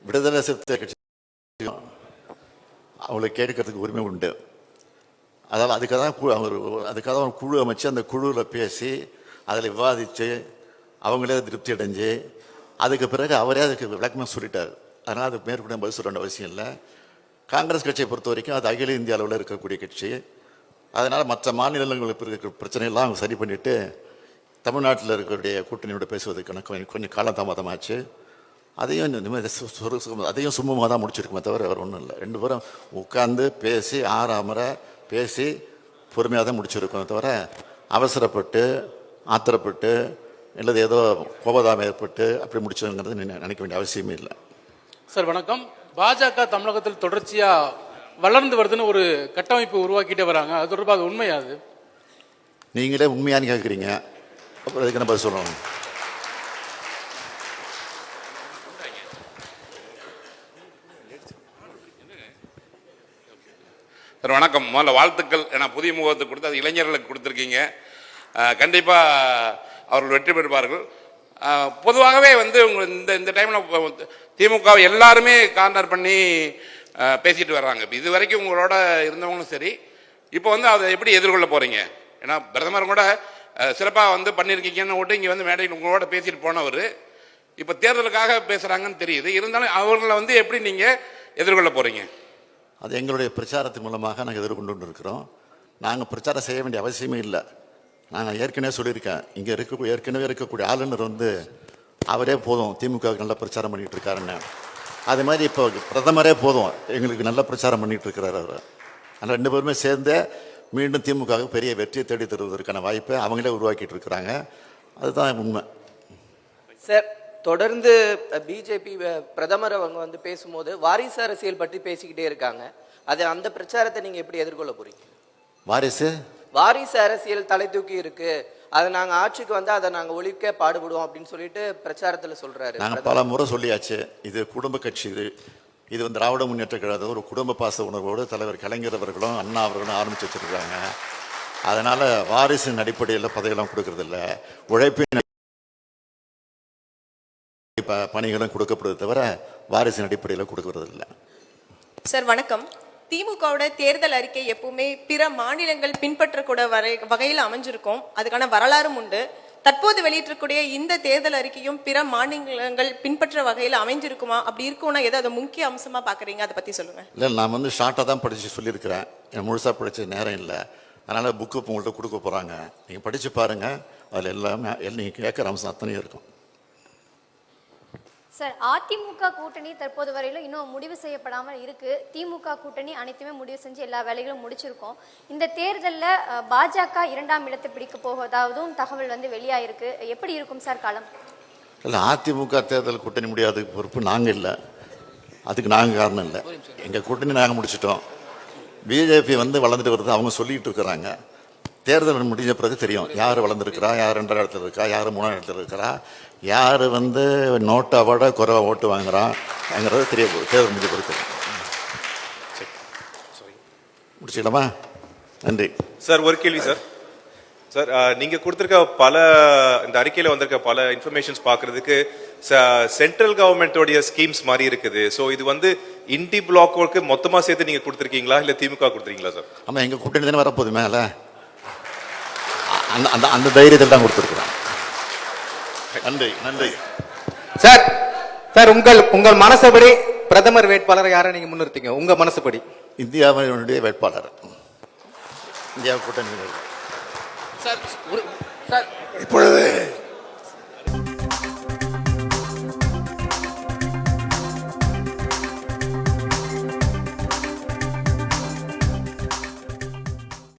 விடுதலை சிறுத்தை கட்சி அவங்களை கேட்கறதுக்கு உரிமை உண்டு. அதாவது அதுக்காக ஒரு குழு அமைச்சு அந்த குழுவில் பேசி அதில் விவாதித்து அவங்களே திருப்தி அடைஞ்சு அதுக்கு பிறகு அவரே அதுக்கு விளக்கமாக சொல்லிட்டார். அதனால் அதுக்கு மேற்கொண்டு பதில் சொல்ல வேண்டிய அவசியம் இல்லை. காங்கிரஸ் கட்சியை பொறுத்த வரைக்கும் அது அகில இந்திய அளவில் இருக்கக்கூடிய கட்சி. அதனால் மற்ற மாநிலங்களுக்கு இருக்கிற பிரச்சனையெல்லாம் அவங்க சரி பண்ணிவிட்டு தமிழ்நாட்டில் இருக்கக்கூடிய கூட்டணியோட பேசுவதற்கான கொஞ்சம் காலதாமதமாச்சு. அதையும் சுமூகமாக தான் முடிச்சிருக்குமே தவிர வேறு ஒன்றும் இல்லை. ரெண்டு பேரும் உட்கார்ந்து பேசி ஆறாமரை பேசி பொறுமையாக தான் முடிச்சிருக்கோம் தவிர அவசரப்பட்டு ஆத்திரப்பட்டு இல்லது ஏதோ கோபதாபம் ஏற்பட்டு அப்படி முடிச்சதுங்கிறது நினைக்க வேண்டிய அவசியமே இல்லை. சார் வணக்கம். பாஜக தமிழகத்தில் தொடர்ச்சியா வளர்ந்து வருதுன்னு ஒரு கட்டமைப்பு உருவாக்கிட்டே வராங்க. அது தொடர்பாக அது உண்மையாது? நீங்களே உண்மையானு கேட்குறீங்க, அப்புறம் அதுக்கு என்ன பதில் சொல்லணும்? சார் வணக்கம். முதல்ல வாழ்த்துக்கள். ஏன்னா புதிய முகத்துக்கு கொடுத்து அது இளைஞர்களுக்கு கொடுத்துருக்கீங்க. கண்டிப்பாக அவர்கள் வெற்றி பெறுவார்கள். பொதுவாகவே வந்து இந்த டைமில் திமுக எல்லாருமே கார்னர் பண்ணி பேசிட்டு வர்றாங்க. இது வரைக்கும் உங்களோட இருந்தவங்களும் சரி, இப்போ வந்து அதை எப்படி எதிர்கொள்ள போகிறீங்க? ஏன்னா பிரதமர் கூட சிறப்பாக வந்து பண்ணியிருக்கீங்கன்னு ஓட்டு இங்கே வந்து மேடையில் உங்களோட பேசிட்டு போனவர் இப்போ தேர்தலுக்காக பேசுகிறாங்கன்னு தெரியுது. இருந்தாலும் அவர்களை வந்து எப்படி நீங்கள் எதிர்கொள்ள போகிறீங்க? அது எங்களுடைய பிரச்சாரத்தின் மூலமாக நாங்கள் எதிர்கொண்டு இருக்கிறோம். நாங்கள் பிரச்சாரம் செய்ய வேண்டிய அவசியமே இல்லை. நாங்கள் ஏற்கனவே சொல்லியிருக்கேன், இங்கே ஏற்கனவே இருக்கக்கூடிய ஆளுநர் வந்து அவரே போதும் திமுகவுக்கு நல்ல பிரச்சாரம் பண்ணிகிட்டு இருக்காருன்னு. அது மாதிரி இப்போ பிரதமரே போதும் எங்களுக்கு நல்ல பிரச்சாரம் பண்ணிகிட்டு இருக்கிறார் அவர். ஆனால் ரெண்டு பேருமே சேர்ந்து மீண்டும் திமுகவுக்கு பெரிய வெற்றியை தேடி தருவதற்கான வாய்ப்பை அவங்களே உருவாக்கிட்டு இருக்கிறாங்க. அதுதான் உண்மை. சார், தொடர்ந்து பிஜேபி பிரதமர் அவங்க வந்து பேசும்போது வாரிசு அரசியல் பற்றி பேசிக்கிட்டே இருக்காங்க. அது அந்த பிரச்சாரத்தை நீங்கள் எப்படி எதிர்கொள்ள போறீங்க? வாரிசு அரசியல் தலை தூக்கி இருக்கு, அதை நாங்கள் ஆட்சிக்கு வந்து அதை நாங்கள் ஒழிக்க பாடுபடுவோம் அப்படின்னு சொல்லிட்டு பிரச்சாரத்தில் சொல்றாரு. நாங்கள் பல முறை சொல்லியாச்சு, இது குடும்ப கட்சி. இது வந்து திராவிட முன்னேற்ற கழகம் ஒரு குடும்ப பாச உணர்வோடு தலைவர் கலைஞர் அவர்களும் அண்ணா அவர்களும் ஆரம்பித்து வச்சிருக்காங்க. அதனால வாரிசின் அடிப்படையில் பதவியெல்லாம் கொடுக்கறதில்ல, உழைப்பின் பணிகளும் கொடுக்கப்படுது தவிர வாரிசின் அடிப்படையில் கொடுக்கறதில்லை. சார் வணக்கம். திமுகவோட தேர்தல் அறிக்கை எப்பவுமே பிற மாநிலங்கள் பின்பற்றக்கூட வகையில் அமைஞ்சிருக்கும். அதுக்கான வரலாறும் உண்டு. தற்போது வெளியிட்டிருக்கூடிய இந்த தேர்தல் அறிக்கையும் பிற மாநிலங்கள் பின்பற்ற வகையில் அமைஞ்சிருக்குமா? அப்படி இருக்கும்னா எதாவது முக்கிய அம்சமா பாக்குறீங்க? அதை பத்தி சொல்லுங்க. இல்லை, நான் வந்து ஷார்ட்டாக தான் படித்து சொல்லியிருக்கிறேன். முழுசாக படித்த நேரம் இல்லை. அதனால் புக்கு உங்கள்கிட்ட கொடுக்க போகிறாங்க, நீங்கள் படித்து பாருங்கள். அதில் எல்லாமே நீங்கள் கேட்குற அம்சம் அத்தனையும் இருக்கும். சார், அதிமுக கூட்டணி தற்போது வரையிலும் இன்னும் முடிவு செய்யப்படாமல் இருக்கு. திமுக கூட்டணி அனைத்துமே முடிவு செஞ்சு எல்லா வேலைகளும் முடிச்சிருக்கோம். இந்த தேர்தலில் பாஜக 2ஆம் இடத்தை பிடிக்க போவதாகவும் தகவல் வந்து வெளியாயிருக்கு. எப்படி இருக்கும் சார் காலம்? இல்லை, அதிமுக தேர்தல் கூட்டணி முடியாத பொறுப்பு நாங்கள் இல்லை, அதுக்கு நாங்கள் காரணம் இல்லை. எங்கள் கூட்டணி நாங்கள் முடிச்சிட்டோம். பிஜேபி வந்து வளர்ந்துட்டு வருது, அவங்க சொல்லிட்டு இருக்கிறாங்க. தேர்தல் முடிஞ்ச பிறகு தெரியும் யார் வளர்ந்துருக்கிறா, யார் 2ஆம் இடத்துல இருக்கா, யார் 3ஆம் இடத்துல இருக்கிறா, யார் வந்து நோட்டை விட குறைவா ஓட்டு வாங்குறாங்கிறது தெரிய போகுது. தேர்தல் முடிஞ்ச பிறகு தெரியும். முடிச்சுக்கலாமா? நன்றி சார். ஒரு கேள்வி சார். சார், நீங்கள் கொடுத்துருக்க இந்த அறிக்கையில் வந்திருக்க பல இன்ஃபர்மேஷன்ஸ் பார்க்குறதுக்கு சென்ட்ரல் கவர்மெண்ட்டோடைய ஸ்கீம்ஸ் மாதிரி இருக்குது. ஸோ இது வந்து இண்டி பிளாக்கு மொத்தமாக சேர்த்து நீங்கள் கொடுத்துருக்கீங்களா இல்லை திமுக கொடுத்துருக்கீங்களா சார்? ஆமாம், எங்கள் கூட்டணி தானே வரப்போகுது மேலே. அந்த தைரியத்தில் தான் கொடுத்துருக்குறோம். நன்றி நன்றி சார். சார், உங்கள் மனசுபடி பிரதமர் வேட்பாளர் யாரை நீங்க முன்னிறுத்தீங்க? உங்க மனசுபடி இந்தியாவினுடைய வேட்பாளர், இந்தியா கூட்டணி. சார் இப்பொழுது